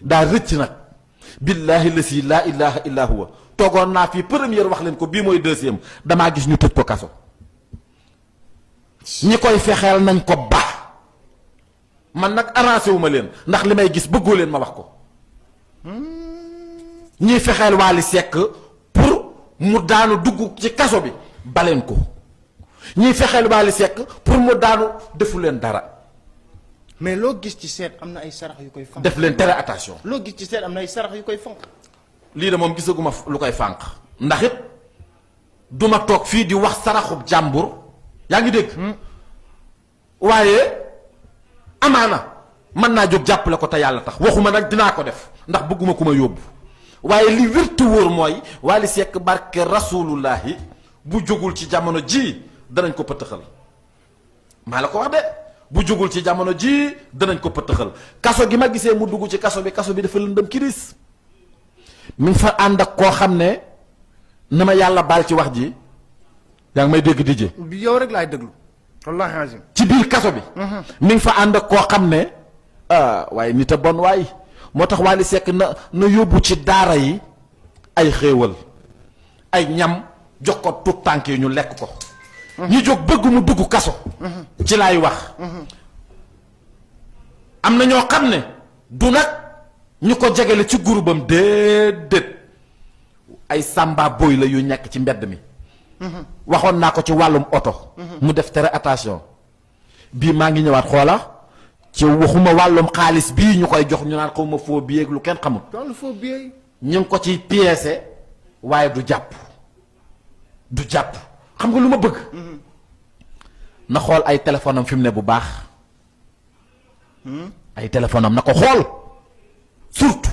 daa rëcc nag billahi lasi laa ilaha illa huwa toogoon naa fii première wax leen ko bii mooy deuxième damaa gis ñu tëj ko kaso ñi koy fexeel nañ ko ba man nag arrangé wu ma leen ndax li may gis bëggoo leen ma wax ko ñiy fexeel Wally Seck pour mu daanu dugg ci kaso bi baleen ko ñiy fexeel Wally Seck pour mu daanu defu leen dara. mais loo gis ci seet am na ay sarax yu koy fanq. def leen tere attention. loo gis ci seet am na ay sarax yu koy fanq. lii de moom gisaguma lu koy fànq ndax it duma toog fii di wax saraxub jàmbur yaa ngi dégg waaye amaana mën naa jóg jàppale ko te yàlla tax waxuma nag dinaa ko def ndax bëgguma ku ma yóbbu waaye li wértu wóor mooy Wally Seck barke rasulullahi bu jógul ci jamono ji danañ ko pëtëxal maa la ko wax de bu jógul ci jamono ji danañ ko pëtëxal kaso gi ma gisee mu dugg ci kaso bi dafa lëndëm kiris mi ngi fa ànd ak koo xam ne na ma yàlla baal ci wax ji yaa ngi may dégg dijje yow rek laay déglu wallaahi azim ci biir kaso bi mi ngi fa ànd ak koo xam ne waaye nit a bon waay moo tax Wally Seck na yóbbu ci daara yi ay xéewal ay ñam jox ko tout tànk yi ñu lekk ko ñi jóg bëgg mu dugg kaso ci laay wax am na ñoo xam ne du nag ñu ko jegele ci groupam déedéet ay samba boy la yu nekk ci mbedd mi waxoon naa ko ci wàllum oto mu def tere attention bii maa ngi ñëwaat xoola ci waxuma wàllum xaalis bii ñu koy jox ñu naan xaw ma faux billet lu kenn xamul ñu ngi ko ci pièce waaye du jàpp xam nga lu ma bëgg na xool ay téléphone am fi mu ne bu baax ay téléphone am na ko xool surtout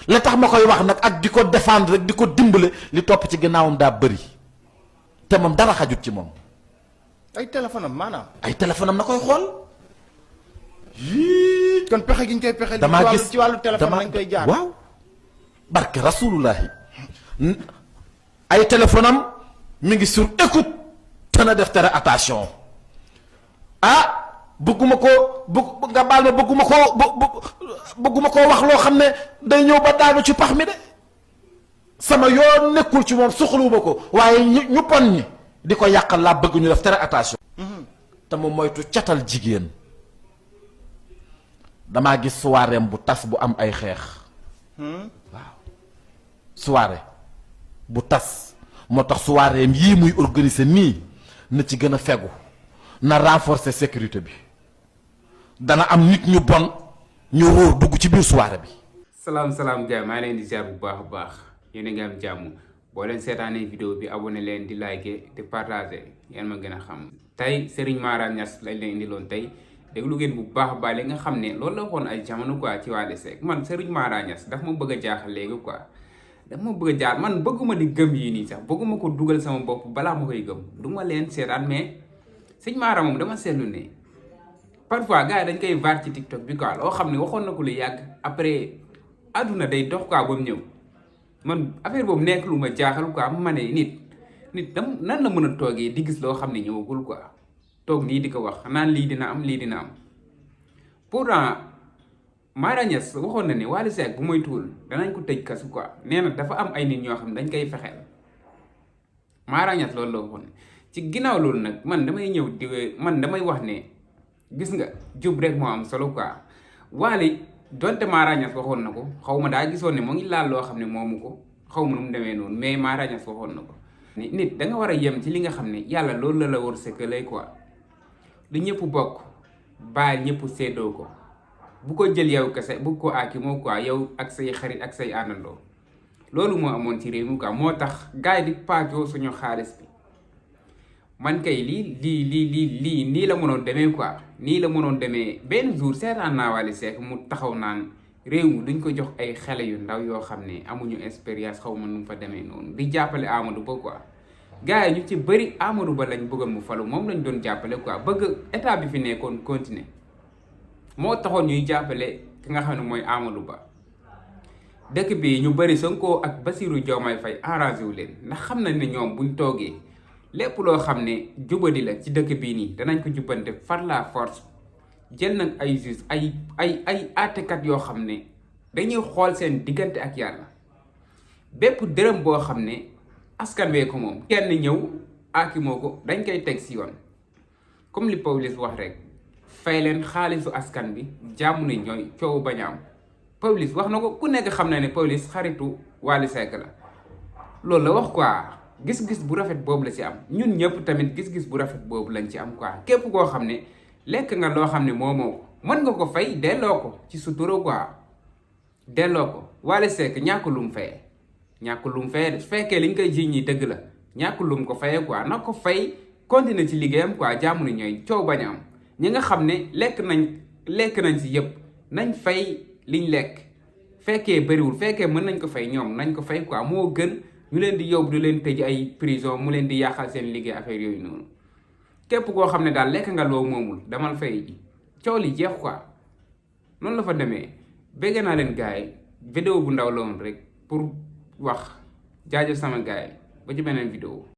la tax ma koy wax nag ak di ko défendre rek di ko dimbale li topp ci ginnaawam daa bëri te moom dara xajut ci moom ay téléphone am maanaam ay téléphone am na koy xool yii kon pexe gi ñu koy pexe damaa gis ci wàllu téléphone lañ koy jaar waaw barke rasulullahi ay téléphone am mi ngi sur écoute te na def tere attention bëgguma ko nga baal ma bëgguma koo wax loo xam ne day ñëw ba daanu ci pax mi de sama yoon nekkul ci moom soxluwuma ko waaye ñu pon ñi di ko yàqal laa bëgg ñu def tere attention te mu moytu catal jigéen damaa gis soirée bu tas bu am ay xeex waaw soirée bu tas moo tax soirée yii muy organiser nii na ci gën a fegu na renforcer sécurité bi dana am nit ñu bon ñu róor dugg ci biir soirée bi. salaam gars maa leen di ziar bu baax a baax yéen a ngi am jàmm boo leen seetaanee vidéo bi abonné leen di liker di partager yéen ma gën a xam. tey Serigne Mara Niass lañ leen indiloon tey déglu ngeen bu baax a baax li nga xam ne loolu la waxoon ay jamono quoi ci Wally Seck man Serigne Mara Niass daf ma bëgg a jaaxal léegi quoi. daf ma bëgg a jaar man bëgguma di gëm yii nii sax bëgguma ko dugal sama bopp balaa ma koy gëm du ma leen seetaan mais sëñ Mara moom dama seetlu ne parfois gars yi dañ koy vaar ci TikTok bi quoi loo xam ne waxoon na ko lu yàgg après àdduna day dox quoi ba mu ñëw man affaire boobu nekk lu ma jaaxal quoi ma ne nit dam nan la mën a toogee di gis loo xam ne ñëwagul quoi toog nii di ko wax naan lii dina am pourtant Mara Niass waxoon na ne Wally Seck bu moytuwul danañ ko tëj kasu quoi nee na dafa am ay nit ñoo xam ne dañ koy fexeel Mara Niass loolu la waxoon ci ginnaaw loolu nag man damay wax ne gis nga jub rek moo am solo quoi Wally donte Mara Niass waxoon na ko xaw ma daa gisoon ne moo ngi laal loo xam ne moomu ko xaw ma nu mu demee noonu mais Mara Niass waxoon na ko nit da nga war a yem ci li nga xam ne yàlla loolu la war sëkkalee quoi lu ñëpp bokk bàyyi ñëpp séddoo ko bu ko jël yow kese bu ko aaki moo quoi yow ak say xarit ak say àndandoo loolu moo amoon ci réew mi quoi moo tax gars yi di paajoo suñu xaalis bi man kay lii nii la mënoon demee quoi nii la mënoon demee benn jour seetaan naa Wally Seck mu taxaw naan réew mi duñ ko jox ay xale yu ndaw yoo xam ne amuñu expérience xaw ma nu mu fa demee noonu di jàppale Amadou Ba quoi gars yi ñu ci bëri Amadou Ba lañ bëggoon mu falu moom lañ doon jàppale quoi bëgg état bi fi nekkoon continuer moo taxoon ñuy jàppale ki nga xam ne mooy Amadou Ba dëkk bi ñu bëri Sonko ak Bassirou Diomaye Faye arrangé wu leen ndax xam nañ ne ñoom buñ toogee lépp loo xam ne jubadi la ci dëkk bii nii danañ ko jubbante par la force. jël nag ay juge ay àttekat yoo xam ne dañuy xool seen diggante ak yàlla bépp dërëm boo xam ne askan wee ko moom kenn ñëw aakimoo ko dañ koy teg si yoon comme li Pawlish wax rek fay leen xaalisu askan bi jàmm ne ñooy coow bañ a am. Pawlish wax na ko ku nekk xam na ne Pawlish xaritu Wally Seck la loolu la wax quoi gis-gis bu rafet boobu la ci am ñun ñëpp tamit gis-gis bu rafet boobu lañ ci am quoi képp koo xam ne lekk nga loo xam ne moomoo ko mën nga ko fay delloo ko ci sutura quoi delloo ko. Wally Seck ñàkk lu mu fayee su fekkee liñ koy jiiñ ñi dëgg la ñàkk lu mu ko fayee quoi na ko fay continuer ci liggéeyam quoi jàmm ne ñooy coow bañ a am ñi nga xam ne lekk nañ ci yëpp nañ fay liñ lekk fekkee bëriwul fekkee mën nañ ko fay ñoom nañ ko fay quoi moo gën ñu leen di yóbbu di leen tëj ay prison mu leen di yàqal seen liggéey affaire yooyu noonu képp koo xam ne daal lekk nga loo moomul damal fay ji coow li jeex quoi noonu la fa demee. bégg naa leen gars yi vidéo bu ndaw la woon rek pour wax jaajëf sama gars yi ba ci beneen vidéo.